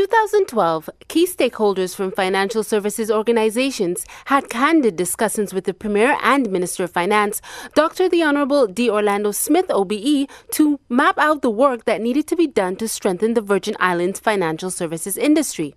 2012, key stakeholders from financial services organizations had candid discussions with the Premier and Minister of Finance, Dr. the Honorable D. Orlando Smith, OBE, to map out the work that needed to be done to strengthen the Virgin Islands financial services industry.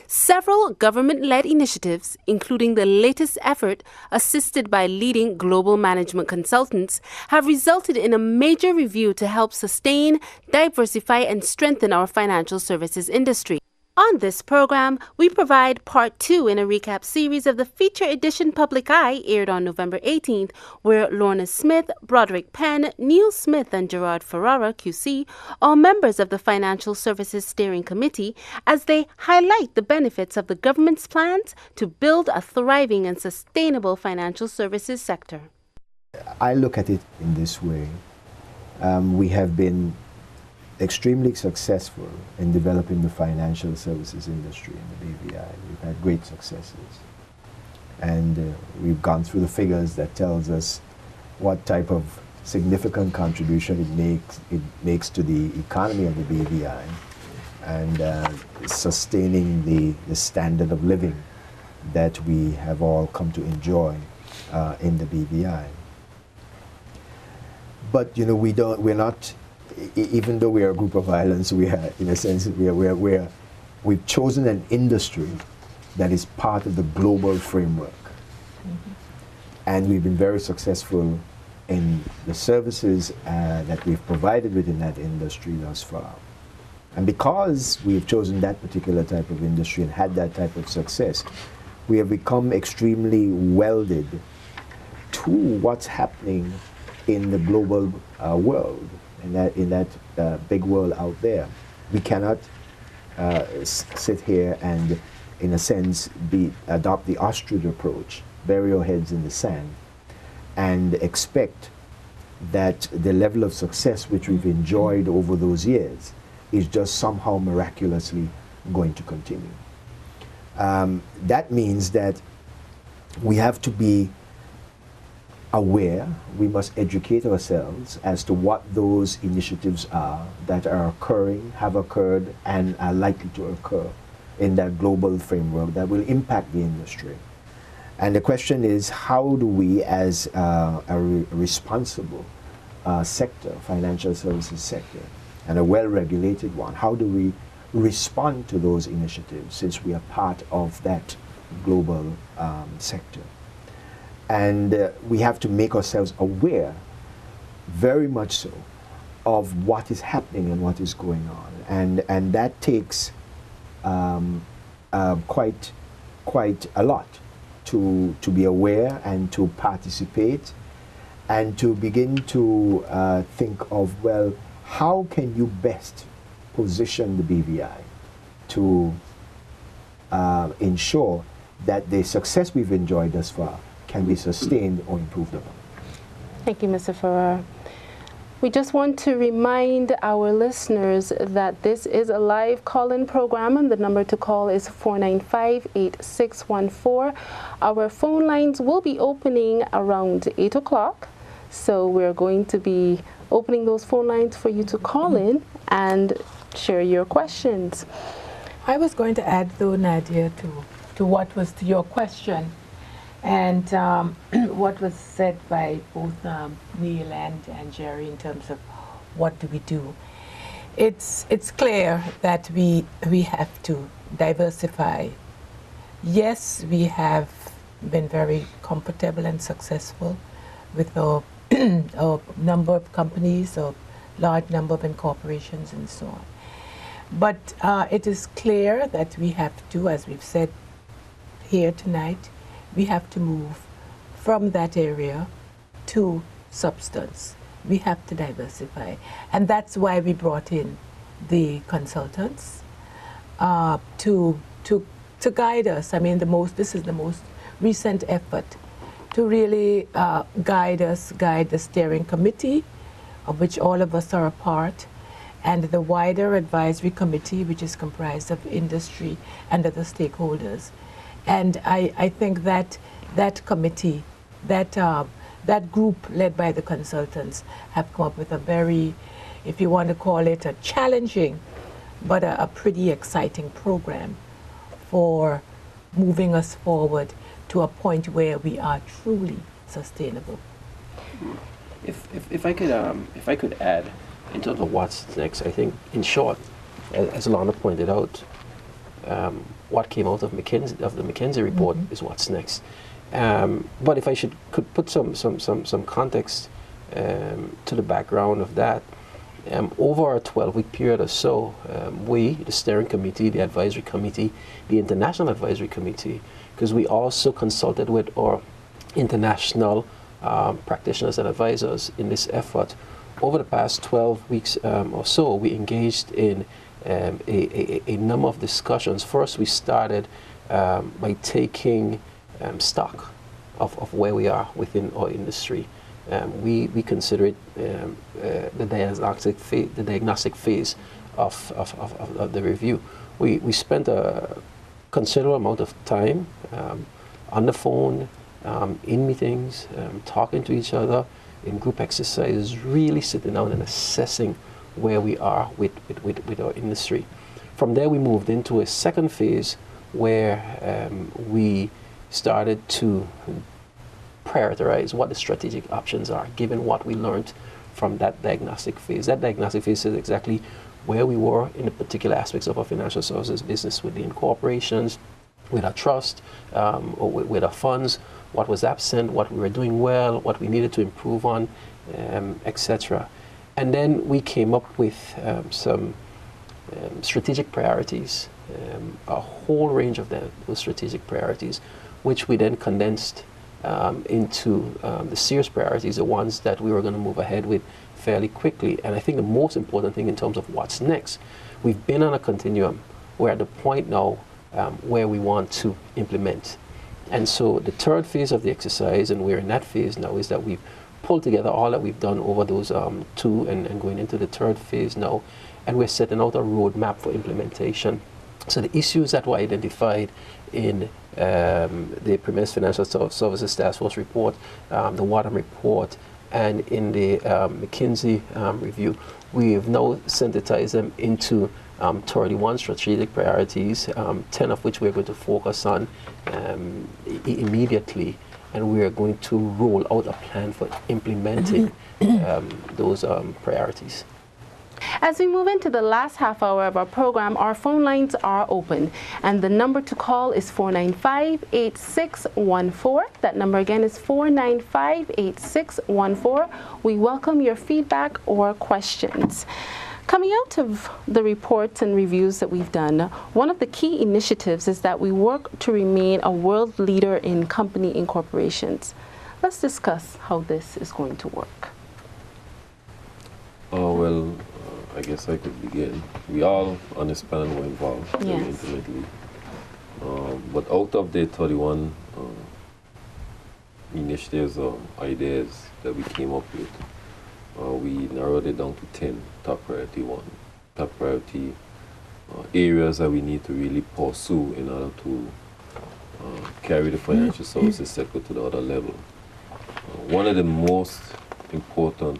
Several government-led initiatives, including the latest effort assisted by leading global management consultants, have resulted in a major review to help sustain, diversify, and strengthen our financial services industry. On this program, we provide part 2 in a recap series of the feature edition Public Eye, aired on November 18th, where Lorna Smith, Broderick Penn, Neil Smith, and Gerard Ferrara, QC, are members of the Financial Services Steering Committee, as they highlight the benefits of the government's plans to build a thriving and sustainable financial services sector. I look at it in this way. We have been extremely successful in developing the financial services industry in the BVI. We've had great successes. And we've gone through the figures that tells us what type of significant contribution it makes to the economy of the BVI and sustaining the standard of living that we have all come to enjoy in the BVI. But you know, we're not, even though we are a group of islands, we are, in a sense, we've chosen an industry that is part of the global framework. Mm-hmm. And we've been very successful in the services that we've provided within that industry thus far. And because we've chosen that particular type of industry and had that type of success, we have become extremely welded to what's happening in the global world. In that big world out there. We cannot sit here and, in a sense, adopt the ostrich approach, bury our heads in the sand, and expect that the level of success which we've enjoyed over those years is just somehow miraculously going to continue. That means that we have to be aware, we must educate ourselves as to what those initiatives are that are occurring, have occurred, and are likely to occur in that global framework that will impact the industry. And the question is, how do we, as a responsible sector, financial services sector, and a well-regulated one, how do we respond to those initiatives since we are part of that global sector? And we have to make ourselves aware, very much so, of what is happening and what is going on. And that takes quite a lot to be aware and to participate and to begin to think of, well, how can you best position the BVI to ensure that the success we've enjoyed thus far can be sustained or improved upon. Thank you, Mr. Ferrer. We just want to remind our listeners that this is a live call-in program, and the number to call is 495-8614. Our phone lines will be opening around 8 o'clock, so we're going to be opening those phone lines for you to call in and share your questions. I was going to add, though, Nadia, to what was to your question. And what was said by both Neil and Jerry in terms of what do we do. It's clear that we have to diversify. Yes, we have been very comfortable and successful with our number of companies, or large number of incorporations and so on. But it is clear that we have to, as we've said here tonight, we have to move from that area to substance. We have to diversify. And that's why we brought in the consultants to guide us. I mean, this is the most recent effort to really guide the steering committee, of which all of us are a part, and the wider advisory committee, which is comprised of industry and other stakeholders. And I think that committee, that group led by the consultants, have come up with a very, if you want to call it, a challenging but a pretty exciting program for moving us forward to a point where we are truly sustainable. If I could add in terms of what's next, I think in short, as Lana pointed out, what came out of the McKinsey report is what's next. But if I could put some context to the background of that, over a 12-week period or so, we, the steering committee, the advisory committee, the international advisory committee, because we also consulted with our international practitioners and advisors in this effort. Over the past 12 weeks or so, we engaged in a number of discussions. First, we started by taking stock of where we are within our industry. We consider it the diagnostic phase of the review. We spent a considerable amount of time on the phone, in meetings, talking to each other, in group exercises, really sitting down and assessing where we are with our industry. From there, we moved into a second phase where we started to prioritize what the strategic options are, given what we learned from that diagnostic phase. That diagnostic phase is exactly where we were in the particular aspects of our financial services business with the incorporations, with our trust, or with our funds, what was absent, what we were doing well, what we needed to improve on, etc. And then we came up with some strategic priorities, a whole range of those strategic priorities, which we then condensed into the serious priorities, the ones that we were going to move ahead with fairly quickly. And I think the most important thing in terms of what's next, we've been on a continuum. We're at the point now where we want to implement. And so the third phase of the exercise, and we're in that phase now, is that we've pulled together all that we've done over those two and going into the third phase now, and we're setting out a roadmap for implementation. So the issues that were identified in the Premier's Financial Services Task Force report, the Wadham report, and in the McKinsey review, we have now synthesized them into 31 strategic priorities, 10 of which we're going to focus on immediately, and we are going to roll out a plan for implementing those priorities. As we move into the last half hour of our program, our phone lines are open, and the number to call is 495-8614. That number again is 495-8614. We welcome your feedback or questions. Coming out of the reports and reviews that we've done, one of the key initiatives is that we work to remain a world leader in company incorporations. Let's discuss how this is going to work. Well, I guess I could begin. We all on this panel were involved very intimately. But out of the 31 initiatives or ideas that we came up with, we narrowed it down to 10 top priority areas that we need to really pursue in order to carry the financial services sector to the other level. One of the most important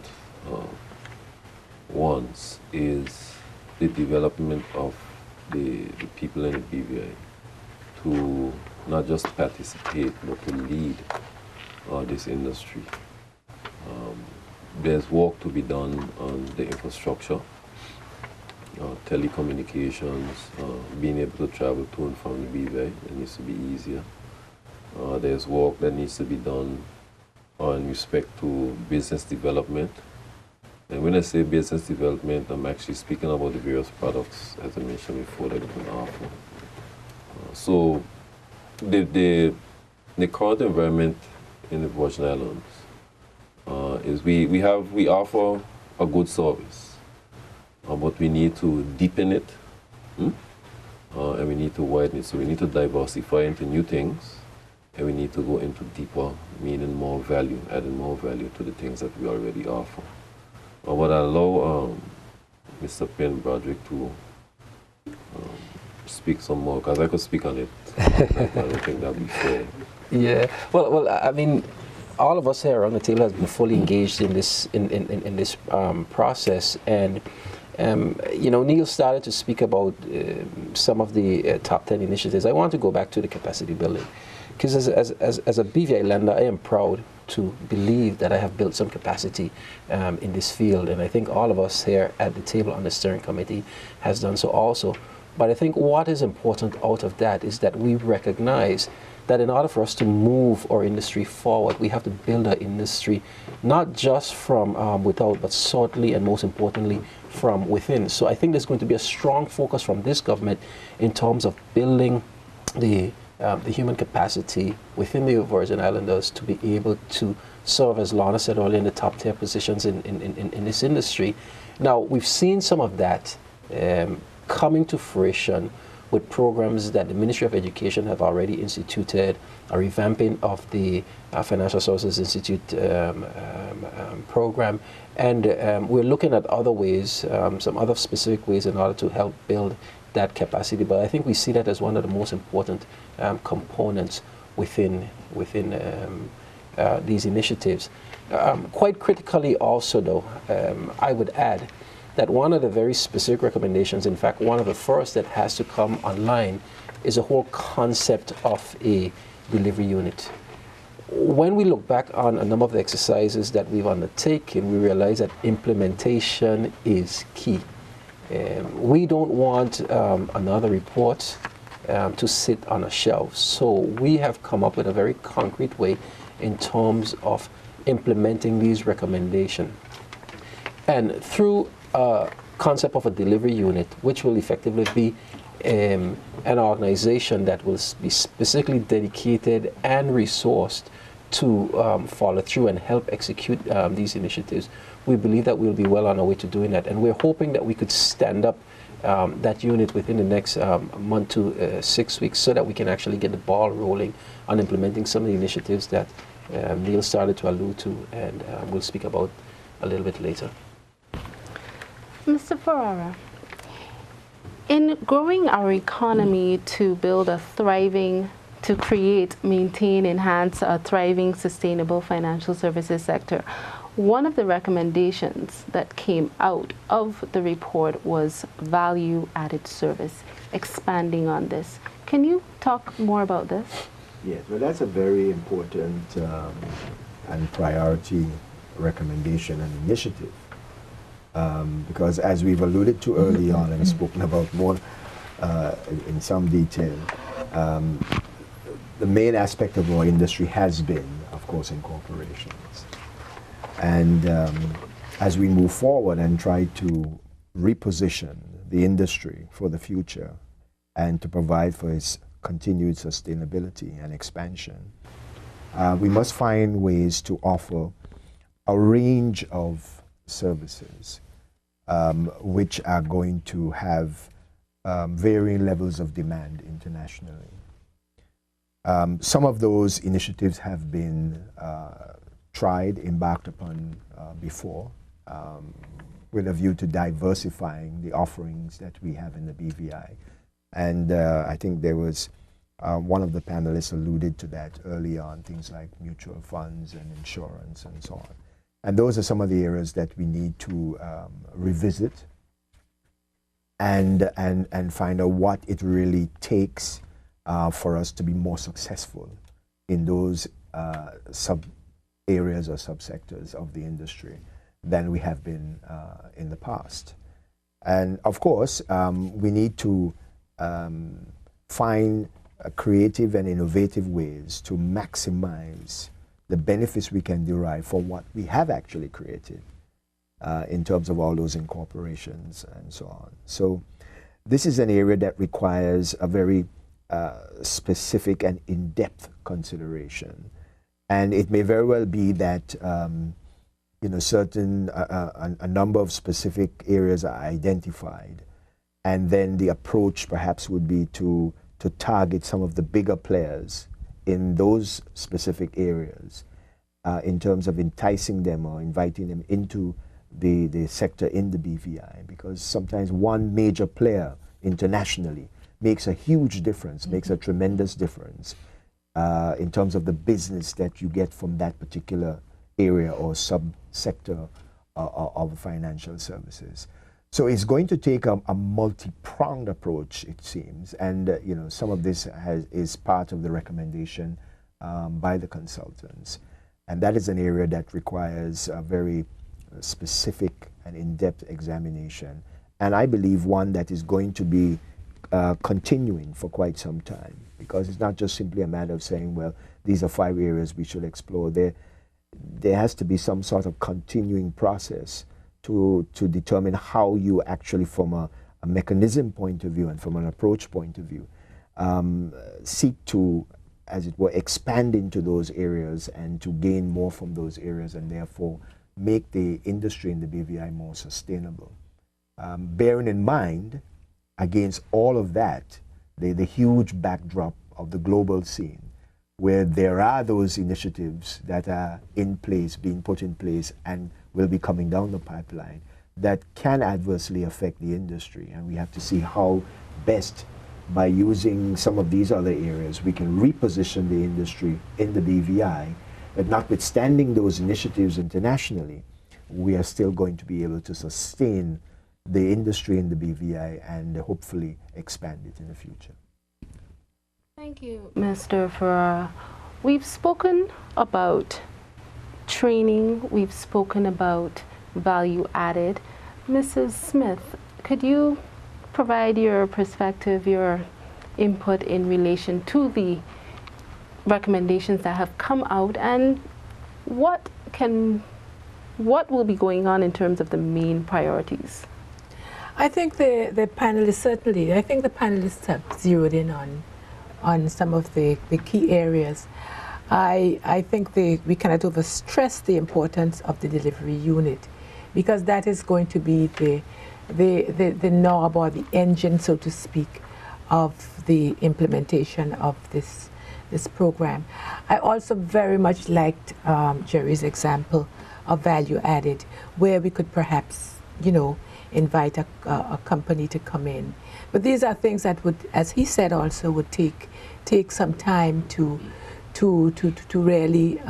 ones is the development of the people in the BVI to not just participate but to lead this industry. There's work to be done on the infrastructure, telecommunications, being able to travel to and from the BVI. It needs to be easier. There's work that needs to be done in respect to business development. And when I say business development, I'm actually speaking about the various products, as I mentioned before, that we can offer. So the current environment in the Virgin Islands is we offer a good service, but we need to deepen it, and we need to widen it. So we need to diversify into new things, and we need to go into deeper, meaning more value, adding more value to the things that we already offer. But I allow Mr. Penn Broderick to speak some more, because I could speak on it. I don't think that would be fair. Yeah, well, I mean, all of us here around the table has been fully engaged in this process, and Neil started to speak about some of the top 10 initiatives. I want to go back to the capacity building, because as a BVI lender, I am proud to believe that I have built some capacity in this field, and I think all of us here at the table on the steering committee has done so also. But I think what is important out of that is that we recognize that in order for us to move our industry forward, we have to build our industry not just from without, but certainly and most importantly from within. So I think there's going to be a strong focus from this government in terms of building the human capacity within the Virgin Islanders to be able to serve, as Lorna said earlier, in the top tier positions in this industry. Now, we've seen some of that coming to fruition with programs that the Ministry of Education have already instituted, a revamping of the Financial Services Institute program, and we're looking at other ways, some other specific ways in order to help build that capacity. But I think we see that as one of the most important components within these initiatives. Quite critically also, though, I would add that one of the very specific recommendations, in fact, one of the first that has to come online, is a whole concept of a delivery unit. When we look back on a number of the exercises that we've undertaken, we realize that implementation is key. We don't want another report to sit on a shelf. So we have come up with a very concrete way in terms of implementing these recommendations. And through a concept of a delivery unit, which will effectively be an organization that will be specifically dedicated and resourced to follow through and help execute these initiatives, we believe that we'll be well on our way to doing that. And we're hoping that we could stand up that unit within the next month to 6 weeks, so that we can actually get the ball rolling on implementing some of the initiatives that Neil started to allude to, and we'll speak about a little bit later. Mr. Ferrara, in growing our economy to build a thriving, to create, maintain, enhance a thriving, sustainable financial services sector, one of the recommendations that came out of the report was value-added service, expanding on this. Can you talk more about this? Yes, well, that's a very important and priority recommendation and initiative. Because as we've alluded to early on and spoken about more in some detail, the main aspect of our industry has been, of course, incorporations. And as we move forward and try to reposition the industry for the future and to provide for its continued sustainability and expansion, we must find ways to offer a range of services which are going to have varying levels of demand internationally. Some of those initiatives have been tried, embarked upon before, with a view to diversifying the offerings that we have in the BVI. And I think there was one of the panelists alluded to that early on, things like mutual funds and insurance and so on. And those are some of the areas that we need to revisit and find out what it really takes for us to be more successful in those sub-areas or subsectors of the industry than we have been in the past. And of course, we need to find creative and innovative ways to maximize the benefits we can derive from what we have actually created in terms of all those incorporations and so on. So this is an area that requires a very specific and in-depth consideration. And it may very well be that certain a number of specific areas are identified, and then the approach perhaps would be to target some of the bigger players in those specific areas in terms of enticing them or inviting them into the sector in the BVI, because sometimes one major player internationally makes a huge difference, makes a tremendous difference in terms of the business that you get from that particular area or subsector of financial services. So it's going to take a multi-pronged approach, it seems, and you know, some of this is part of the recommendation by the consultants, and that is an area that requires a very specific and in-depth examination, and I believe one that is going to be continuing for quite some time, because it's not just simply a matter of saying, well, these are 5 areas we should explore. There has to be some sort of continuing process to determine how you actually, from a mechanism point of view and from an approach point of view, seek to, as it were, expand into those areas and to gain more from those areas, and therefore make the industry in the BVI more sustainable. Bearing in mind, against all of that, the huge backdrop of the global scene, where there are those initiatives that are in place, being put in place, and will be coming down the pipeline that can adversely affect the industry. And we have to see how best, by using some of these other areas, we can reposition the industry in the BVI, but notwithstanding those initiatives internationally, we are still going to be able to sustain the industry in the BVI and hopefully expand it in the future. Thank you, Mr. Farrar. We've spoken about training, we've spoken about value added. Mrs. Smith, could you provide your perspective, your input in relation to the recommendations that have come out, and what will be going on in terms of the main priorities? I think the panelists have zeroed in on some of the key areas. I think we cannot overstress the importance of the delivery unit, because that is going to be the knob or the engine, so to speak, of the implementation of this program. I also very much liked Jerry's example of value added, where we could perhaps, you know, invite a company to come in. But these are things that would, as he said, also would take some time to really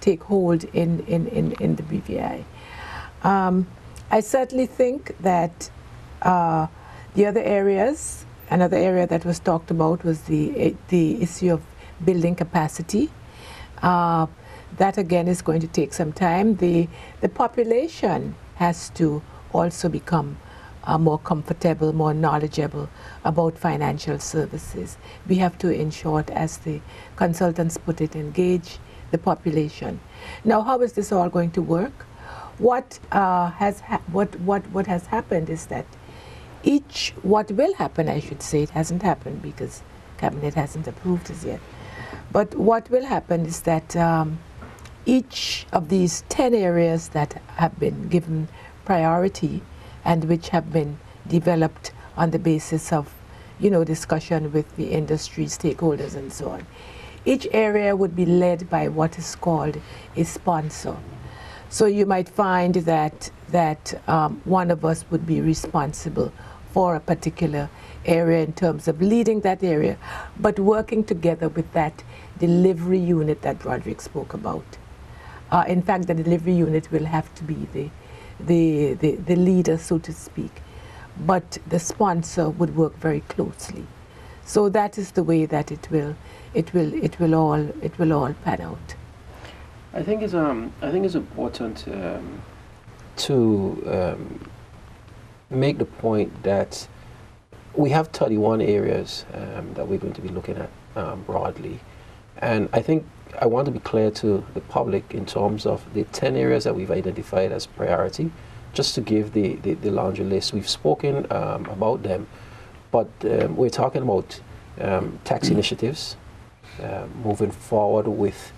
take hold in the BVI. I certainly think that the other areas, another area that was talked about was the issue of building capacity. That again is going to take some time. The population has to also become more comfortable, more knowledgeable about financial services. We have to, in short, as the consultants put it, engage the population. Now, how is this all going to work? What has happened is that what will happen, I should say, it hasn't happened because Cabinet hasn't approved as yet. But what will happen is that each of these 10 areas that have been given priority and which have been developed on the basis of, you know, discussion with the industry stakeholders and so on. Each area would be led by what is called a sponsor. So you might find that one of us would be responsible for a particular area in terms of leading that area, but working together with that delivery unit that Roderick spoke about. In fact, the delivery unit will have to be the leader, so to speak, but the sponsor would work very closely. So that is the way that it will all pan out. I think it's important to make the point that we have 31 areas that we're going to be looking at broadly, and I think I want to be clear to the public in terms of the 10 areas that we've identified as priority, just to give the laundry list. We've spoken about them, but we're talking about tax initiatives, moving forward with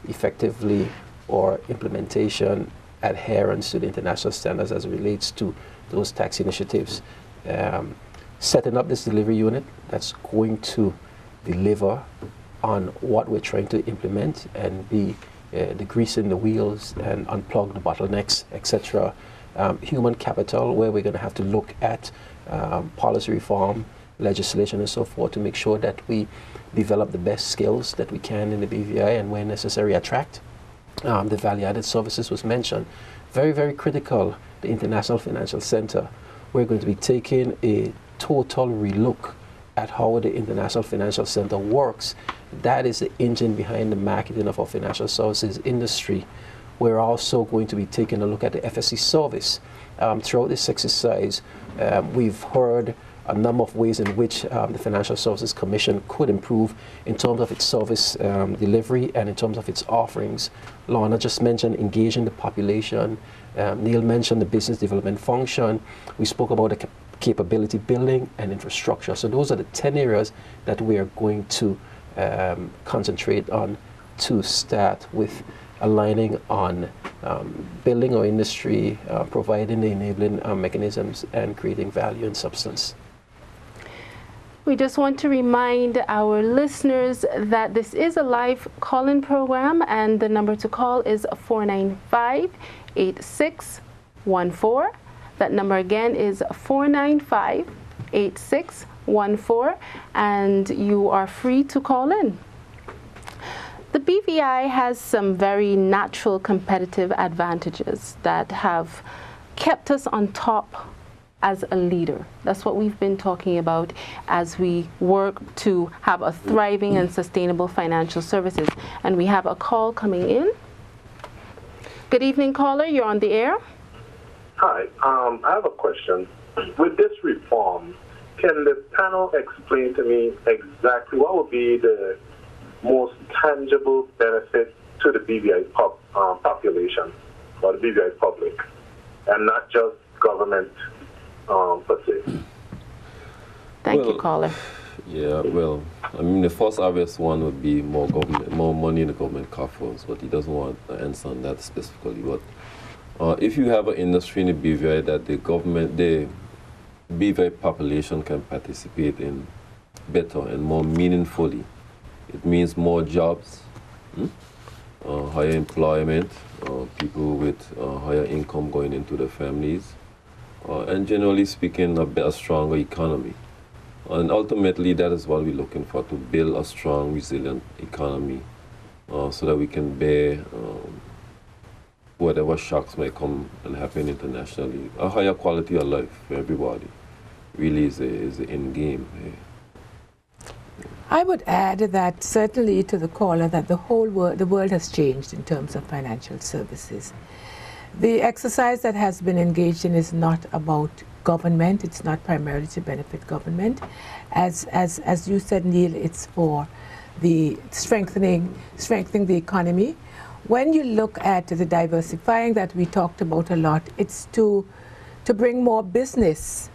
effectively or implementation adherence to the international standards as it relates to those tax initiatives, setting up this delivery unit that's going to deliver on what we're trying to implement and be the grease in the wheels and unplug the bottlenecks, etc. Human capital, where we're going to have to look at policy reform, legislation and so forth to make sure that we develop the best skills that we can in the BVI and where necessary attract. The value-added services was mentioned. Very, very critical, the International Financial Center. we're going to be taking a total relook at how the International Financial Center works. That is the engine behind the marketing of our financial services industry. We're also going to be taking a look at the FSC service. Throughout this exercise, we've heard a number of ways in which the Financial Services Commission could improve in terms of its service delivery and in terms of its offerings. Lorna just mentioned engaging the population. Neil mentioned the business development function. We spoke about the capability building and infrastructure. So those are the 10 areas that we are going to concentrate on to start with aligning on building our industry, providing the enabling mechanisms, and creating value and substance. We just want to remind our listeners that this is a live call-in program, and the number to call is 495-8614. That number again is 495-8614, and you are free to call in. The BVI has some very natural competitive advantages that have kept us on top as a leader. That's what we've been talking about as we work to have a thriving and sustainable financial services. And we have a call coming in. Good evening, caller. You're on the air. Hi. I have a question. With this reform, can the panel explain to me exactly what would be the most tangible benefit to the BVI population or the BVI public, and not just government per se? Thank you, caller. Yeah, well, I mean, the first obvious one would be more money in the government coffers, but he doesn't want to answer on that specifically. But if you have an industry in the BVI that the BVI population can participate in better and more meaningfully, it means more jobs, higher employment, people with higher income going into their families, and generally speaking, a better, stronger economy. And ultimately, that is what we're looking for, to build a strong, resilient economy so that we can bear whatever shocks may come and happen internationally. A higher quality of life for everybody really is the end game. I would add that certainly to the caller that the world has changed in terms of financial services. The exercise that has been engaged in is not about government. It's not primarily to benefit government. As you said, Neil, it's for the strengthening the economy. When you look at the diversifying that we talked about a lot, it's to bring more businesses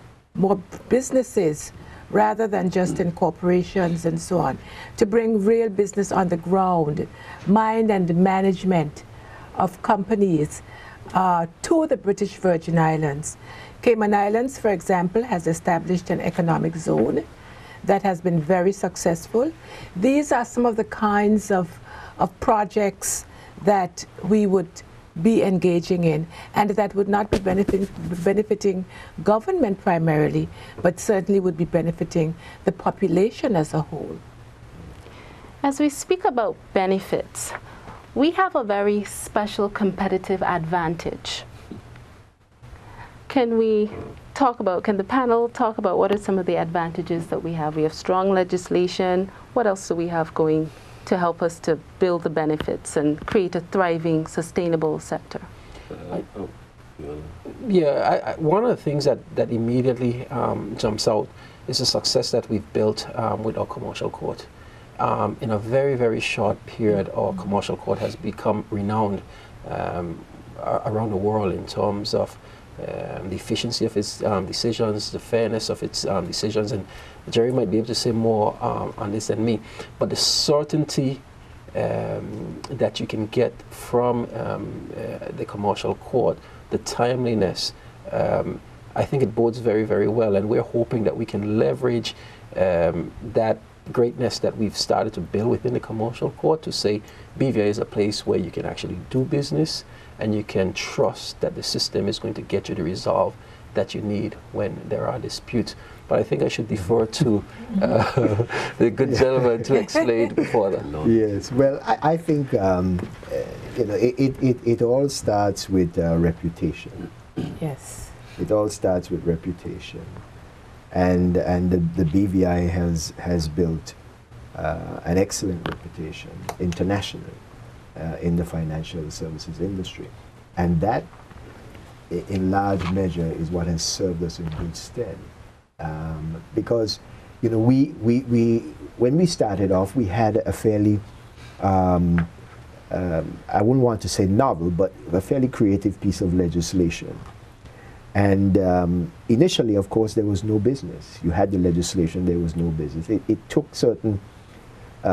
rather than just in corporations and so on, to bring real business on the ground, mind and management of companies to the British Virgin Islands. Cayman Islands, for example, has established an economic zone that has been very successful. These are some of the kinds of projects that we would be engaging in, and that would not be benefiting government primarily, but certainly would be benefiting the population as a whole. As we speak about benefits, we have a very special competitive advantage. Can the panel talk about what are some of the advantages that we have? We have strong legislation. What else do we have going to help us to build the benefits and create a thriving, sustainable sector? One of the things that immediately jumps out is the success that we've built with our commercial court. In a very, very short period, our commercial court has become renowned around the world in terms of the efficiency of its decisions, the fairness of its decisions, and Jerry might be able to say more on this than me, but the certainty that you can get from the commercial court, the timeliness, I think it bodes very, very well, and we're hoping that we can leverage that greatness that we've started to build within the commercial court to say BVI is a place where you can actually do business and you can trust that the system is going to get you the resolve that you need when there are disputes. But I think I should defer to the good gentleman to explain further. Yes, well, I think it all starts with reputation. Yes. It all starts with reputation, and the BVI has built an excellent reputation internationally in the financial services industry, and that, in large measure, is what has served us in good stead. Because, you know, we when we started off, we had a fairly I wouldn't want to say novel, but a fairly creative piece of legislation. And initially, of course, there was no business. You had the legislation, there was no business. It took certain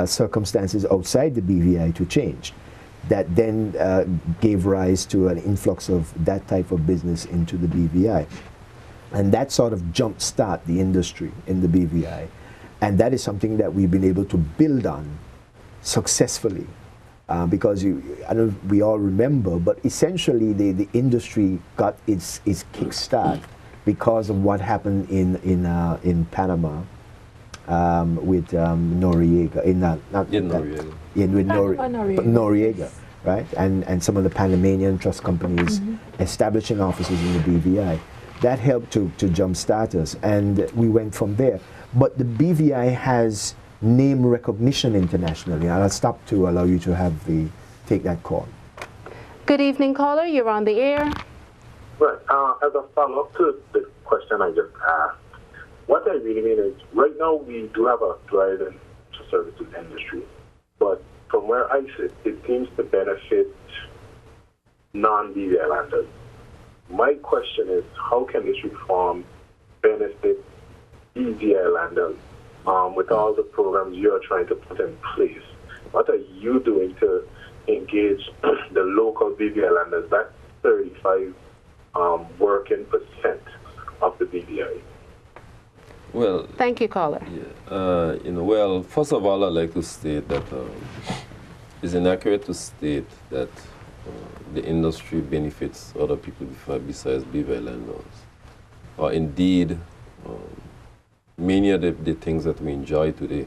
circumstances outside the BVI to change. That then gave rise to an influx of that type of business into the BVI. And that sort of jumpstart the industry in the BVI. And that is something that we've been able to build on successfully. Because I don't know if we all remember, but essentially the industry got its kickstart because of what happened in Panama with Noriega. Noriega, right? And some of the Panamanian trust companies establishing offices in the BVI. That helped to jumpstart us, and we went from there. But the BVI has name recognition internationally. I'll stop to allow you to take that call. Good evening, caller. You're on the air. Right. As a follow-up to the question I just asked, what I really mean is, right now we do have a thriving services industry, but from where I sit, it seems to benefit non-BVI landers. My question is, how can this reform benefit BVI landers with all the programs you're trying to put in place? What are you doing to engage the local BVI landers? That's 35 working percent of the BVI. Well, thank you, caller. Yeah, well, first of all, I'd like to state that it's inaccurate to state that the industry benefits other people besides BVI landlords. Indeed, many of the things that we enjoy today,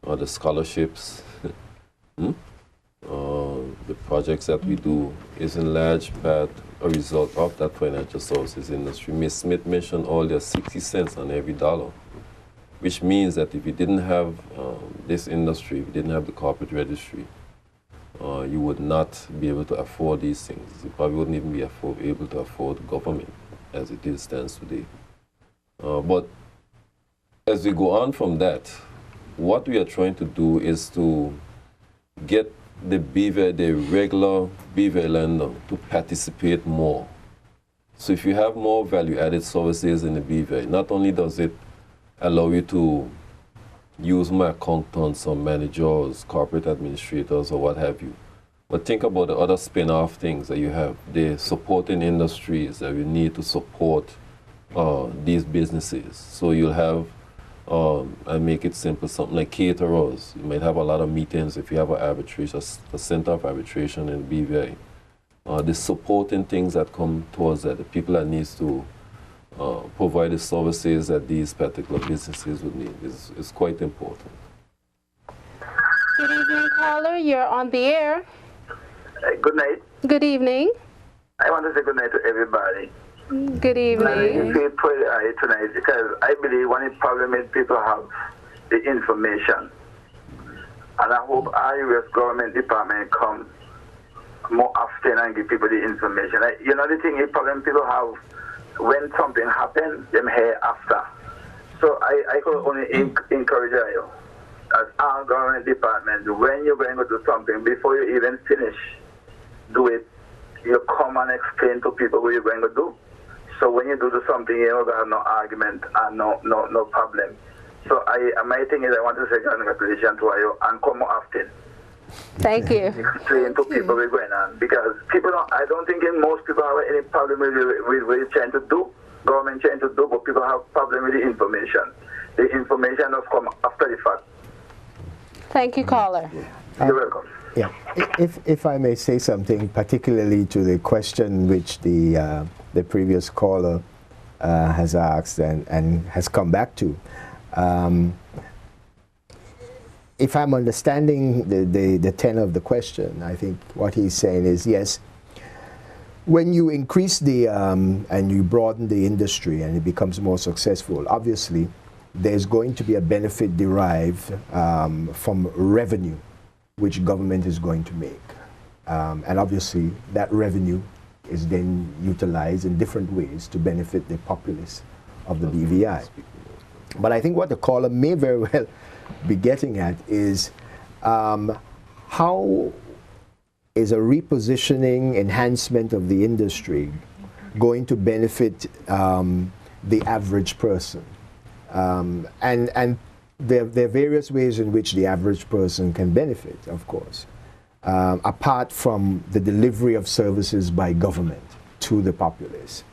the scholarships, the projects that we do, is in large part a result of that financial services industry. Ms. Smith mentioned earlier 60 cents on every dollar, which means that if you didn't have this industry, if you didn't have the corporate registry, you would not be able to afford these things. You probably wouldn't even be able to afford government as it stands today. But as we go on from that, what we are trying to do is to get the regular BVI lender to participate more. So if you have more value-added services in the BVI, not only does it allow you to use more accountants or managers, corporate administrators, or what have you, but think about the other spin-off things that you have, the supporting industries that you need to support these businesses. So you'll have, and make it simple, something like caterers. You might have a lot of meetings if you have an arbitration, a center of arbitration in BVI. The supporting things that come towards that, the people that needs to provide the services that these particular businesses would need is quite important. Good evening, caller. You're on the air. Good night. Good evening. I want to say good night to everybody. Good evening. I feel pretty high tonight because I believe one of the problem is people have the information. And I hope our U.S. government department come more often and give people the information. You know, the thing, the problem people have when something happens, them hear after. So I could only encourage you, as our government department, when you're going to do something, before you even finish, do it, you come and explain to people what you're going to do. So when you do something, you know, there are no argument and no problem. So my thing is, I want to say congratulations to you and come more often. Thank you. Explain to people what's going on, because people I don't think most people have any problem with what you're trying to do, government trying to do, but people have problem with the information. The information has come after the fact. Thank you, caller. You're welcome. Yeah, if I may say something, particularly to the question which the previous caller has asked and has come back to. If I'm understanding the tenor of the question, I think what he's saying is, yes, when you increase the and you broaden the industry and it becomes more successful, obviously there's going to be a benefit derived from revenue which government is going to make. And obviously that revenue is then utilized in different ways to benefit the populace of the BVI. But I think what the caller may very well be getting at is how is a repositioning, enhancement of the industry going to benefit the average person? And there are various ways in which the average person can benefit, of course, apart from the delivery of services by government to the populace.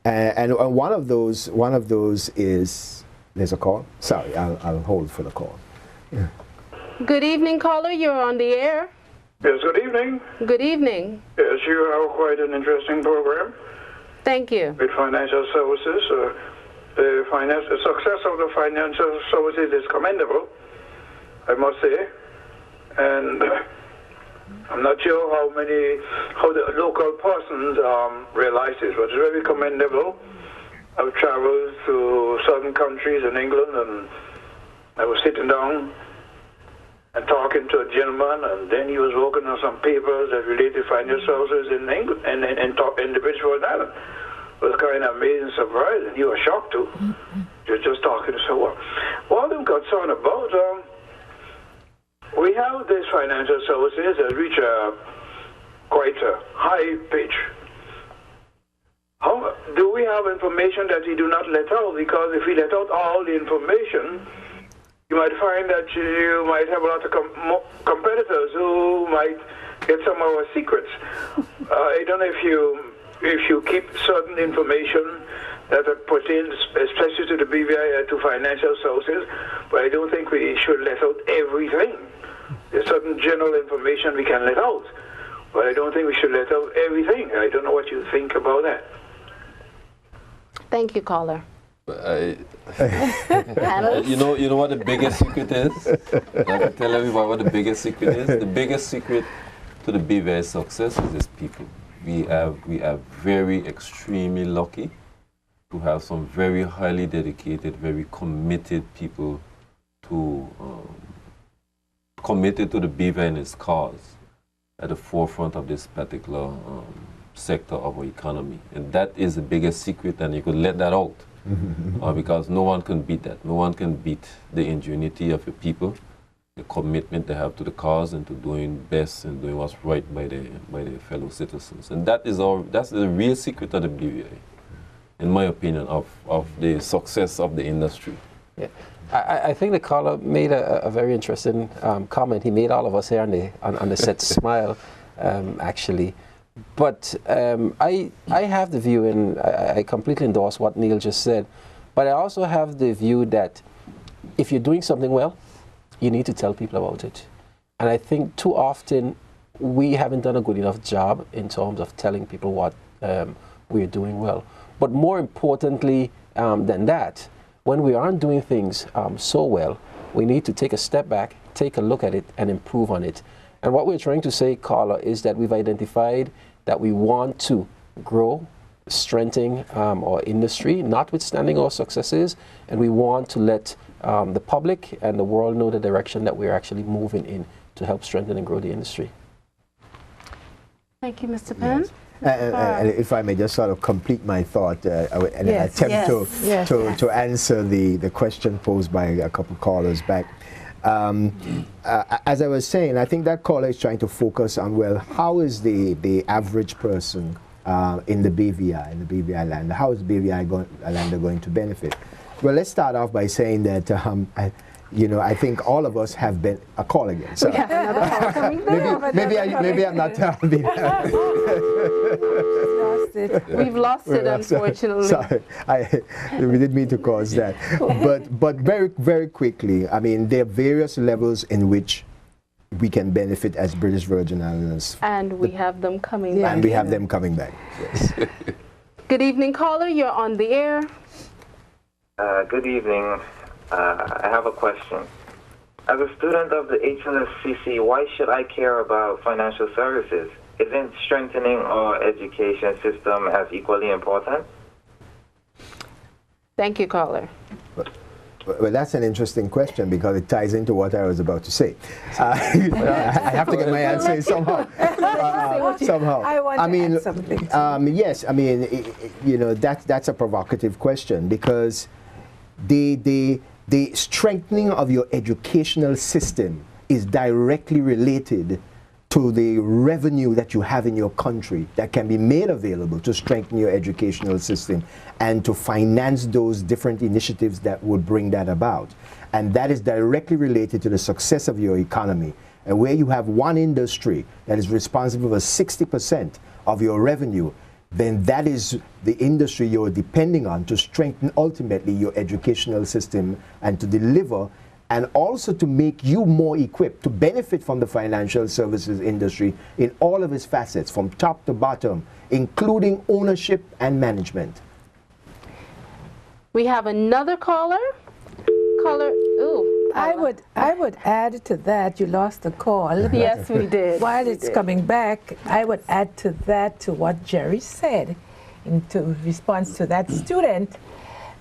And one of those is, there's a call? Sorry, I'll hold for the call. Yeah. Good evening, caller. You're on the air. Yes, good evening. Good evening. Yes, you have quite an interesting program. Thank you. With financial services. The success of the financial services is commendable, I must say. And I'm not sure how the local persons realize this, but it's very commendable. I've traveled to certain countries in England, and I was sitting down and talking to a gentleman, and then he was working on some papers that relate to financial services in England and in the British Virgin Islands. It was kind of amazing surprise, and you were shocked too. You're just talking to someone. What I'm concerned about, we have these financial services that reach quite a high pitch. How do we have information that we do not let out? Because if we let out all the information, you might find that you might have a lot of competitors who might get some of our secrets. I don't know if you keep certain information that pertains especially to the BVI, to financial services, but I don't think we should let out everything. There's certain general information we can let out, but I don't think we should let out everything. I don't know what you think about that. Thank you, caller. You know what the biggest secret is? I can tell everybody what the biggest secret is. The biggest secret to the BVI success is its people. We are very extremely lucky to have some very highly dedicated, very committed people committed to the BVI and its cause at the forefront of this particular sector of our economy. And that is the biggest secret, and you could let that out. Because no one can beat that. No one can beat the ingenuity of your people, the commitment they have to the cause and to doing best and doing what's right by their fellow citizens. And that's the real secret of the BVI, in my opinion, of the success of the industry. Yeah. I think the caller made a very interesting comment. He made all of us here on the set smile, actually. But I have the view, and I completely endorse what Neil just said, but I also have the view that if you're doing something well, you need to tell people about it. And I think too often we haven't done a good enough job in terms of telling people what we're doing well. But more importantly than that, when we aren't doing things so well, we need to take a step back, take a look at it, and improve on it. And what we're trying to say, Carla, is that we've identified that we want to grow, strengthen our industry, notwithstanding our successes, and we want to let the public and the world know the direction that we're actually moving in to help strengthen and grow the industry. Thank you, Mr. Penn. Yes. And if I may just sort of complete my thought and attempt to answer the question posed by a couple callers back. As I was saying, I think that caller is trying to focus on, well, how is the average person in the BVI land, how is the BVI lander going to benefit? Well, let's start off by saying that I think all of us have been a call again. So maybe I'm not We've lost it, unfortunately. Sorry, we didn't mean to cause that. But very, very quickly, I mean, there are various levels in which we can benefit as British Virgin Islands. And we have them coming back. And we have them coming back, yes. Good evening, caller. You're on the air. Good evening. I have a question. As a student of the HLSCC, why should I care about financial services? isn't strengthening our education system as equally important? Thank you, caller. Well, that's an interesting question because it ties into what I was about to say. I have to get my answer somehow. Somehow. I mean, add something. Yes, I mean, that's a provocative question because the strengthening of your educational system is directly related to the revenue that you have in your country that can be made available to strengthen your educational system and to finance those different initiatives that would bring that about. And that is directly related to the success of your economy. And where you have one industry that is responsible for 60% of your revenue, then that is the industry you're depending on to strengthen ultimately your educational system and to deliver and also to make you more equipped to benefit from the financial services industry in all of its facets, from top to bottom, including ownership and management. We have another caller. I would add to that, you lost the call. Yes, we did. While it's coming back, I would add to that to what Jerry said in response to that student,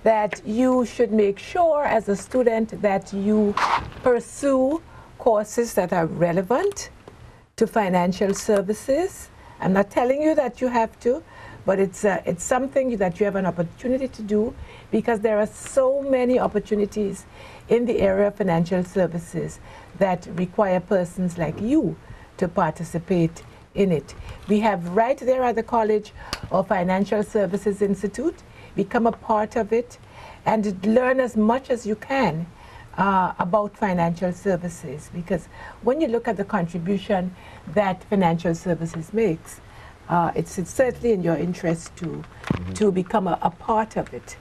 that you should make sure as a student that you pursue courses that are relevant to financial services. I'm not telling you that you have to, but it's something that you have an opportunity to do because there are so many opportunities in the area of financial services that require persons like you to participate in it. We have right there at the College of Financial Services Institute. Become a part of it and learn as much as you can about financial services, because when you look at the contribution that financial services makes, it's certainly in your interest to become a part of it.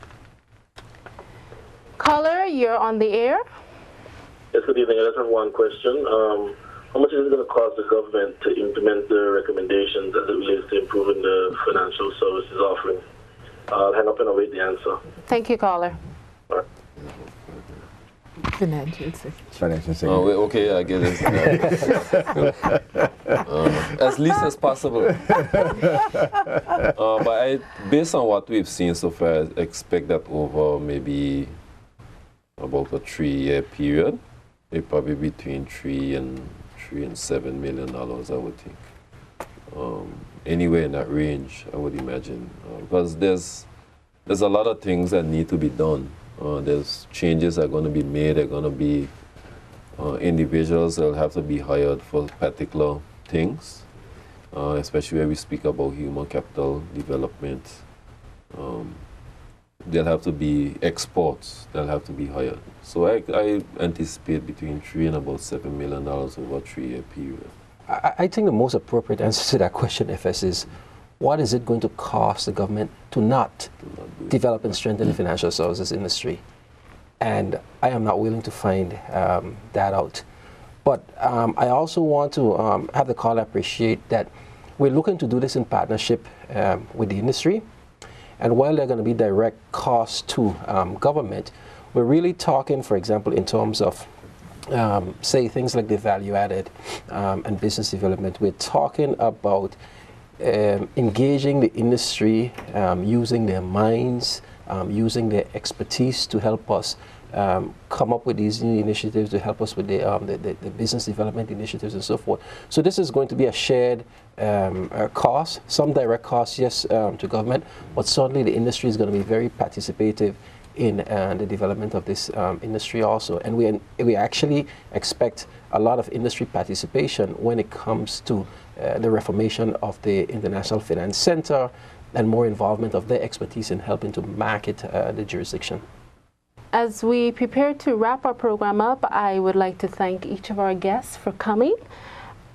Caller, you're on the air. Yes, good evening. I just have one question. How much is it going to cost the government to implement the recommendations as it relates to improving the financial services offering? I'll hang up and await the answer. Thank you, caller. All right. Financial Financial Okay, I get it. As least as possible. But based on what we've seen so far, I expect that over maybe about a 3-year period, probably between $3 and $7 million, I would think. Anywhere in that range, I would imagine, because there's a lot of things that need to be done. There's changes that are going to be made. There are going to be individuals that will have to be hired for particular things, especially when we speak about human capital development. There'll have to be exports that will have to be hired. So I anticipate between $3 and about $7 million over a 3-year period. I think the most appropriate answer to that question, FS, is what is it going to cost the government to not develop and strengthen the financial services industry? And I am not willing to find that out. But I also want to have the caller appreciate that we're looking to do this in partnership with the industry. And while there are going to be direct costs to government, we're really talking, for example, in terms of say things like the value added and business development. We're talking about engaging the industry, using their minds, using their expertise to help us come up with these new initiatives, to help us with the business development initiatives and so forth. So this is going to be a shared cost, some direct costs, yes, to government, but certainly the industry is going to be very participative in the development of this industry also. And we actually expect a lot of industry participation when it comes to the reformation of the International Finance Center and more involvement of their expertise in helping to market the jurisdiction. As we prepare to wrap our program up, I would like to thank each of our guests for coming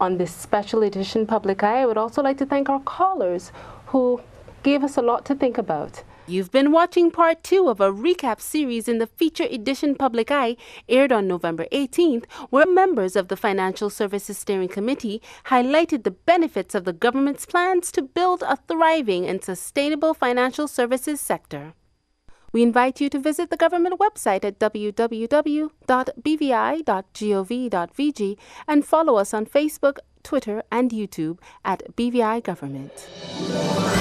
on this special edition Public Eye. I would also like to thank our callers who gave us a lot to think about. You've been watching part 2 of a recap series in the feature edition Public Eye, aired on November 18th, where members of the Financial Services Steering Committee highlighted the benefits of the government's plans to build a thriving and sustainable financial services sector. We invite you to visit the government website at www.bvi.gov.vg and follow us on Facebook, Twitter, and YouTube at BVI Government.